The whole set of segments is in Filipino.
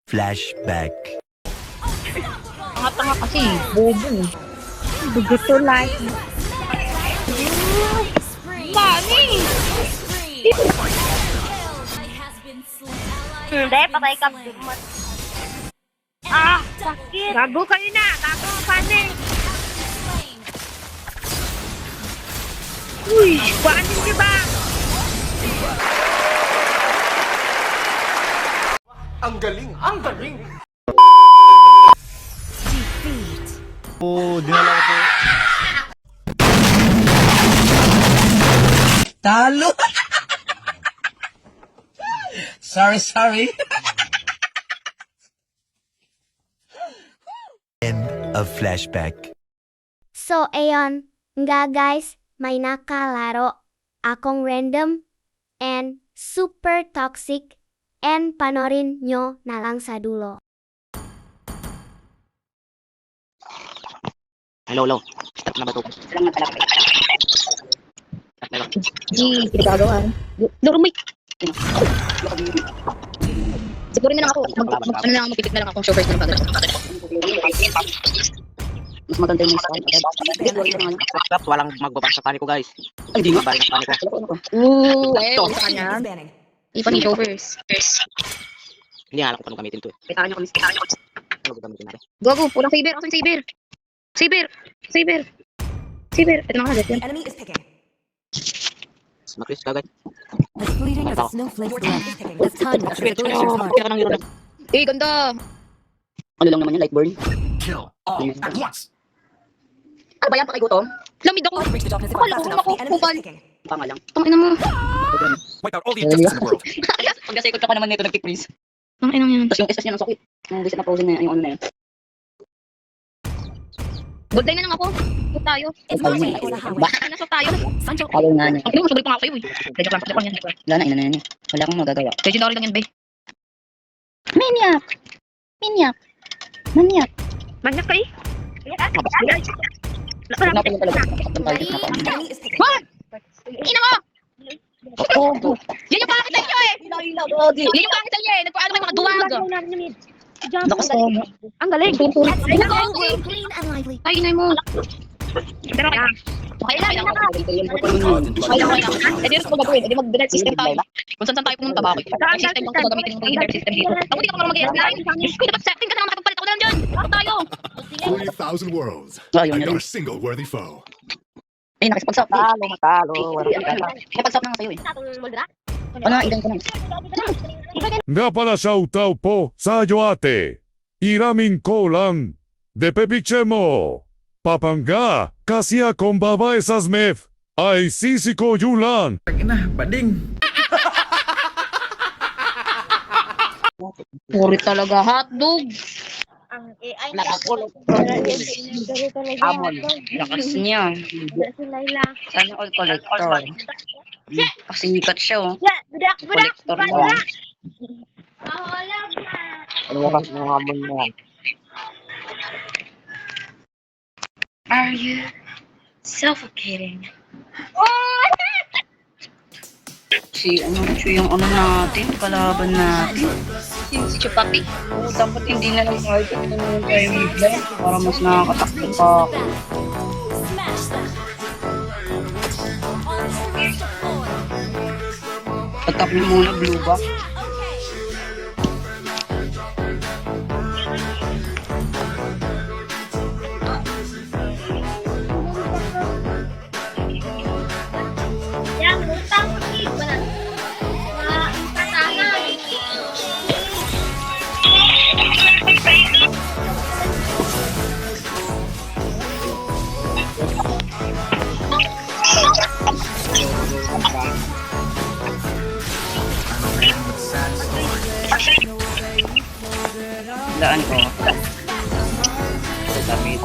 Flashback. Tanga-tanga kasi, bobo. Gusto like. Mami! Hindi, patay ka. Ah, sakit. Gago kayo na. Gago, panik. Uy, panik niyo ba? Ang galing! Ang galing! Oh, dinala ko. Talo! sorry. End of flashback. So, ayon nga guys, may nakalaro akong random and super toxic and panorin nyo na lang sa dulo. Hello. Start na ba ito? Salamat pala. Start na ba? Hindi, pinagagawa. Lurumik. Siguro na lang ako. Mapipit na lang akong show first na lang. Mas maganda yung sa akin. Walang magbaba sa paniko, guys. Ay, hindi nga. Balik sa paniko. Sa kanya. Ipan yung show first. Hindi nga alam kung paano gamitin ito. Kailangan nyo kami. Ano gamitin natin? Gogo, pulang saber. Asan yung saber? Saber. Ito na nga yan. Enemy is picking. Makris ka, guys. As fleeting as a snowflake left. As time for the glacier's heart. Kaya ka nang hero na. Eh, ganda. Ano lang naman yan, Lightburn. Kill all at once! Ano ba yan? Pakay gutom? Lamig ako. Reach the darkness if Akala fast ko enough. ako. The enemy Kupal. is picking. Tama lang. Tangina mo. Wipe out all the injustice in the world. Pagkasikot ka pa naman nito, nag-freeze. Tangina mo yan. Tapos yung SS niya ng sakit. Yung reset na frozen na yung ano na yan. Good day na lang ako. Good tayo. It's my way or the highway. Ba? Nasok tayo. Sancho. Follow nga niya. Ang tingin mo, subulit pa nga ako sa'yo eh. Medyo lang yan. Wala na, ina na yan eh. Wala akong magagawa. Legendary lang yan, be. Maniac! Manyak ka eh. Huwag na pala talaga. Enemy is picking. What? Ina mo! Yan yung pangit sa inyo eh! Yan yung pangit sa inyo eh! Nagpaano kayo mga duwag! Lakas mo. Ang galing! Clean and lively. Ay, inay mo! Pero kaya... Okay lang. Eh, di rin ko gagawin. Eh, di mag-delete system tayo. Kung saan tayo pumunta, bakit? Ang system lang ko gagamitin yung delete system dito. Ako di ka marunong mag-i-align. Kung dapat setting ka na makapagpalit ako na lang dyan. Ako tayo. 40,000 worlds. Ayun, And yun. our single worthy foe. Eh, nakisapagsap. Matalo. Nakipagsap na nga sa'yo eh. Ano, ilan ko na. Nga pala shoutout po sa iyo ate. Iramin ko lang. De pepiche mo. Papangga. Kasi akong babae sa Smith. Ay sisi ko yun lang. Puri talaga hotdog. Ang AI Lakas ulo. Amon. Lakas niya. Sana all collector. Pasikat siya oh. Collector mo. Ano mo kasi mga hamon mo? Are you suffocating? Si yung ano natin, kalaban natin. Si Chupati. Oo, dapat hindi na lang kahit ito naman tayo bigla para mas nakakatakbo pa ako. Pagtap mo muna blue back. Yan, utang mo si Iban. Kasama. Daan ko. Damit.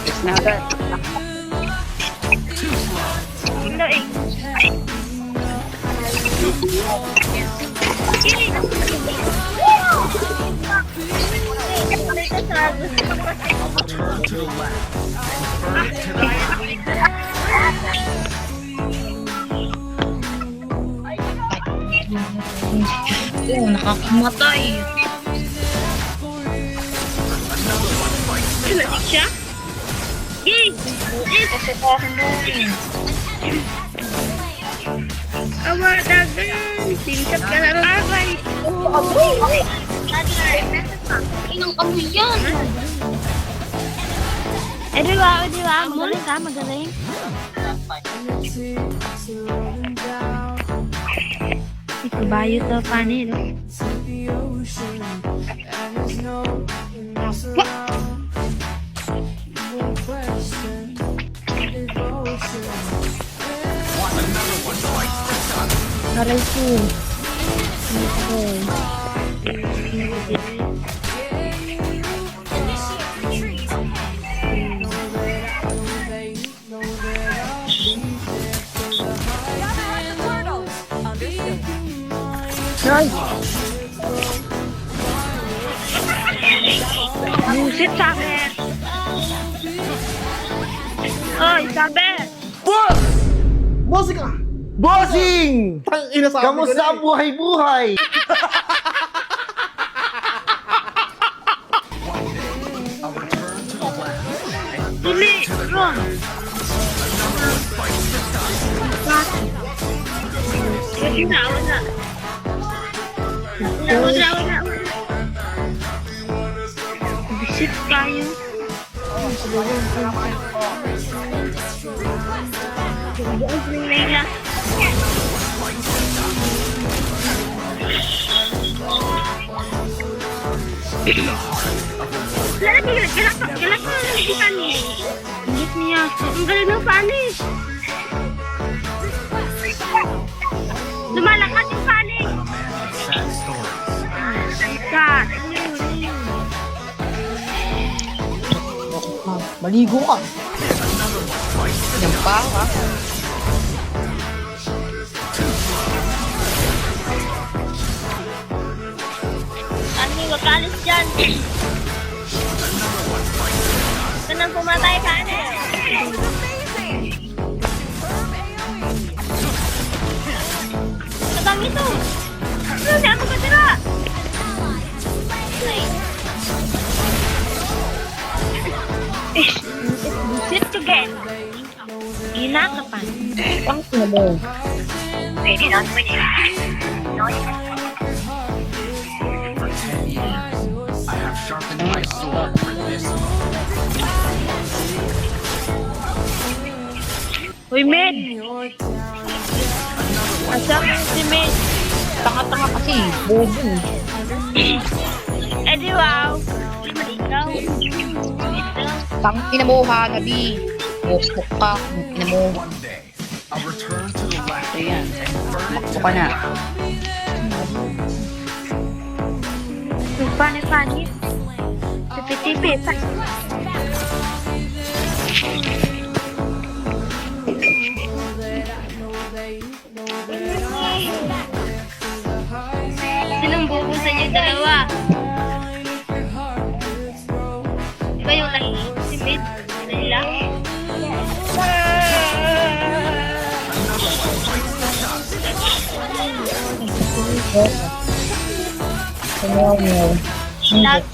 It's not that. Hindi eh. Oh, nakakamatay. Lasik siya? Yay! Awa, dagan! Sinisap ka na rin. Aray! Aray! Inang kamoy yan! di ba? Magaling ka, magaling. Ikabayo to, pani, no? Aray ko. Busit, sabi! Oy, sabi! Boss! Bossing ka! Bossing! Kamusta ang buhay-buhay? Dili! Ron! Wala. Bisit kayo. Layla. Galak na lang si Fanny. Ingit niya. Ang galing ng Fanny. Lumalakad yung Fanny. Kat. Maligo ka. Yan pa, ha? Ano yung wakalis dyan? Kanang pumatay ka na. Kadang ito. Ano siya ako katira? Sit again. Ginakapan. Ang sino? Pwede na mo niya. I have sharpened my sword for this moment. Uy, Med! Asa mo si Med? Tanga-tanga kasi. Bobo. Eh di wow! Ikaw. Tang pinamuha, Nabi. Bukbuk ka. Pinamuha. One day, I'll return to the land Ayan. and burn it to Makbo ka the na. Pani. Tipi-tipi. Sinong bubo sa inyo dalawa? Iba yung laki. Si Med. Nila. Lag.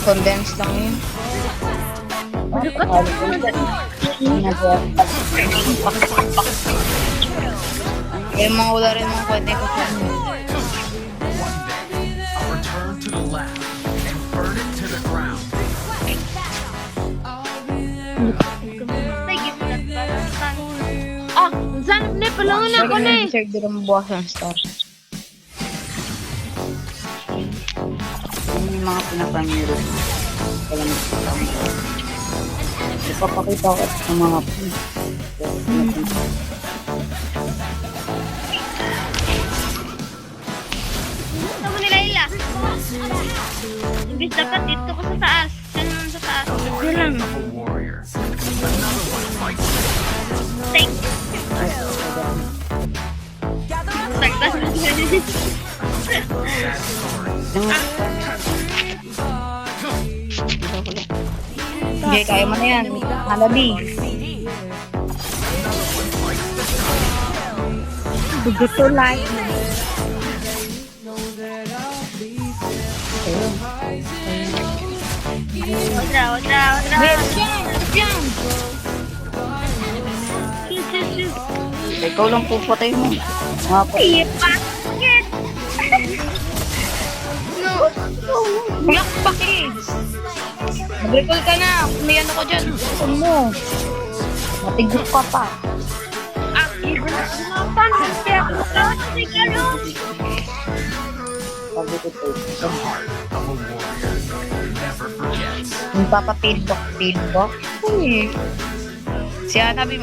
Condense lang yun. Yung mga wala rin mga kwente ko sa inyo. One day, I'll return to the land and burn it to the ground. Ah, saan na palangan ako na eh. Sir, di naman bukas ang star. Yun yung mga pinapangiro. Kaya ipapakita ko sa mga Gusto mo nila ila? Imbis dapat dito ko sa taas. Saan naman sa taas? Ito lang. A warrior. Another one fights. Take. Tagtas mo siya. Sige, kaya mo na yan. Hanabi. Gusto lang. Wala. Ikaw lang pupatay mo. Mga pa. Bakit? No. Yak bakit? Mag-recall ka na. May ano ko dyan. Gusto mo. Matigot ka pa. The heart of a warrior never forgets. Yung papapilbok. Uy. Si Hanabi,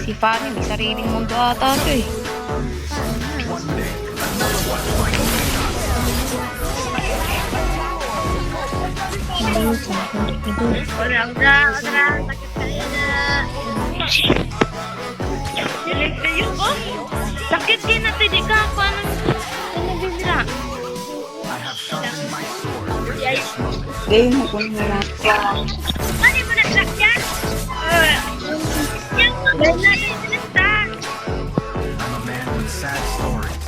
si Fanny, may sariling mundo ata ito eh. One day, another one might Sakit din na pwede ka. Paano nila? I have sharpened my sword. Game mo kung wala ka. Ano mo nagsakyan? I'm a man with sad stories.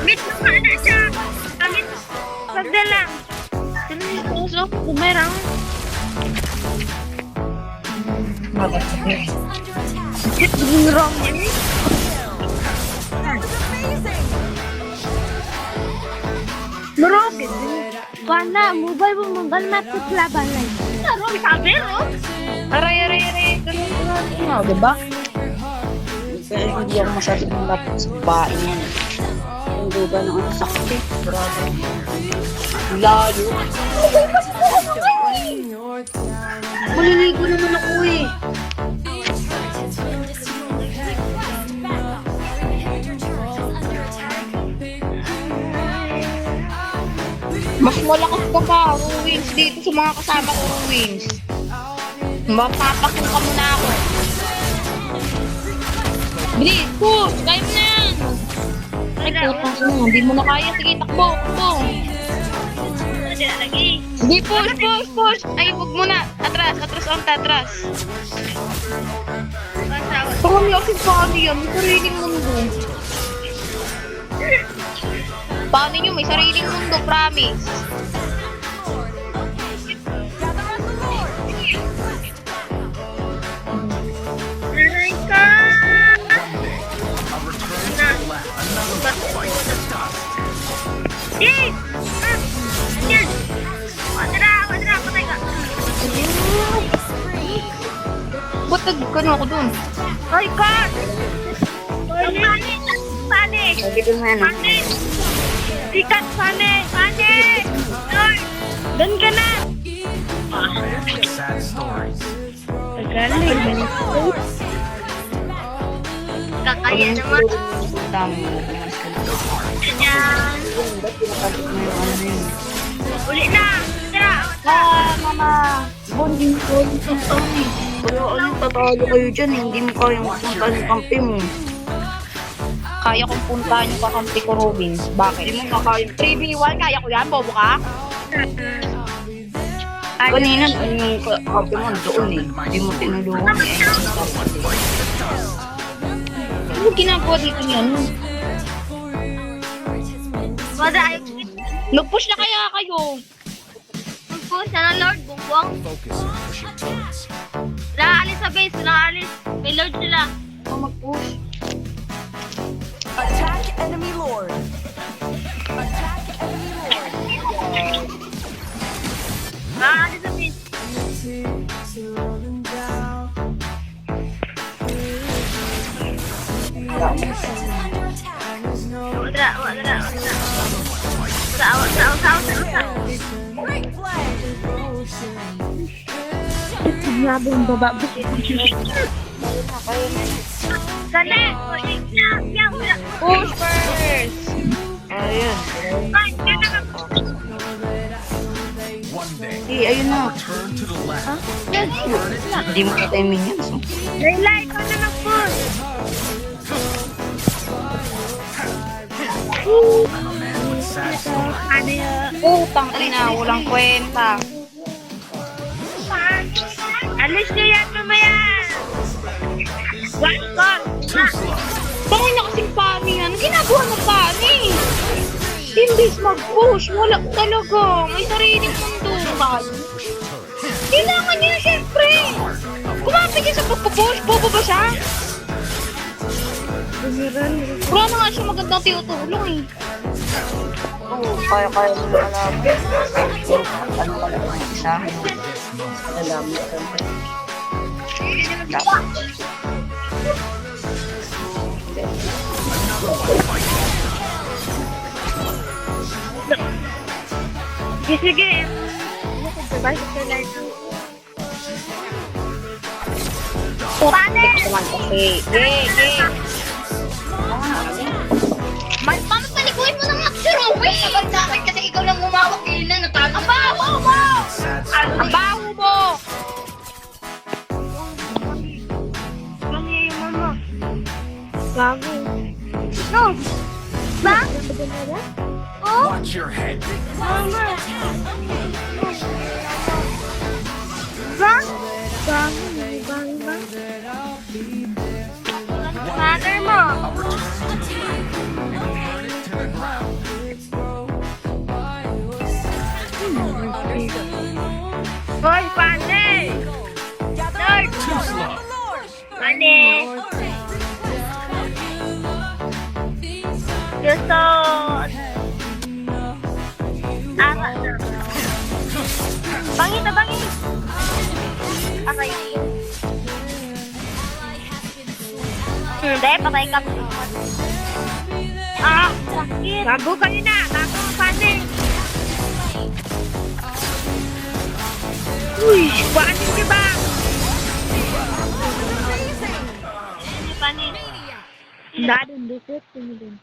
Meet mo ka na siya. Kamit. Pagdala. Sino yung puso? Bumerang. Bumerang yan eh. Marami. Wala, mobile mo manggal matut laban lang. Laro, sabi, no? Aray. Ganun nga, diba? Kaya hindi ako masyadong malapit sa babae yan. Hindi ba naman sakit? Grabe. Layo. Maliligo naman ako eh. Mas malakas ka pa, Ruwins, dito sa mga kasama ko, Ruwins. Mapapakong ka muna ako. Bilis, push! Kaya mo na yan! Ay, putang ina, hindi mo na kaya. Sige, takbo. Hindi, push! Ay, huwag mo na. Atras, atras. Pakami kasi paano yan, may sariling mundo. Paano nyo, may sariling mundo, promise. I'll return to the lab. Another one bites the dust. Ba't nagkano ako dun? Ay, God! Panik! Sabi ko nga na. Sikat, panik! Doon ka na! I'm a man with sad stories. Galing. Kakaya naman. Tama. Ganyan. Uli na! Mama. Bonding ko. Pero anong tatalo kayo dyan? Hindi mo kayang punta ng kampi mo. Kaya kong puntahan yung kakampi ko, Robins. Bakit? Hindi mo makayang. 3v1, kaya ko yan, bobo ka? Kanina, yung kampi mo doon eh. Hindi mo tinulungan eh. Ano ginagawa dito niyan? Nag-push na kaya kayo? Nag-push na ng Lord, bumbong. Naalis sa base, naalis. May Lord sila. Ako mag-push. Attack enemy lord. Naalis sa base. Grabe yung baba. Push first! Ayun. One day, Ayun na. return to the lab. Burn it to the Hindi mo ka tayo minions. Layla, ikaw na mag-push! I'm a man with sad stories. Ano yun? Putang ina, walang kwenta. Alis niyo yan mamaya! One call! Too slow. Bakit na kasing pani yan? Ginagawa ng pani. Imbis mag-push, wala talaga. May sariling mundo. Kailangan niya syempre. Kumapit niya sa pagpupush. Bobo ba siya? Wala na nga siya magandang tinutulong eh. Oo, kaya mo na alam. Ano ka naman isa? Alam mo ka dapat. Sige, sige. Bakit ka lang? Paano? Naman kasi. Pamalikuin mo ng action, Rowie! Sabag sa akin kasi ikaw lang humawak yun na natalo. Ang baho mo! Ang baho mo! Ano yung mama? Bago. No! Ba? Oh? Watch your head. Mama! Ba? Bago. Bago ba? Mother mo! Hoy, Pane! Lord! Too slow. Pane! Gusto... Ara na. Bangit na bangit! Okay. Hindi, patay ka. Ah, sakit. Bago kayo na. Bago, Pane. Uy, paano niyo ba? Pane. Dadun, buset. Tumulong.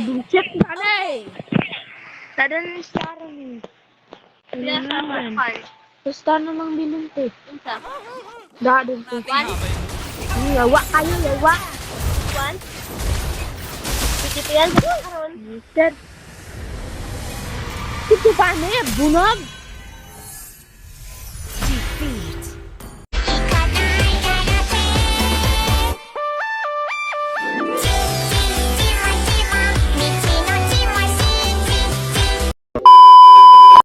Buset ka na eh. Dadun, star mo. Star namang binunti. Dadun po. Yawa kayo, yawa. One. Dito yan. Buset. Ito paano eh, bunog.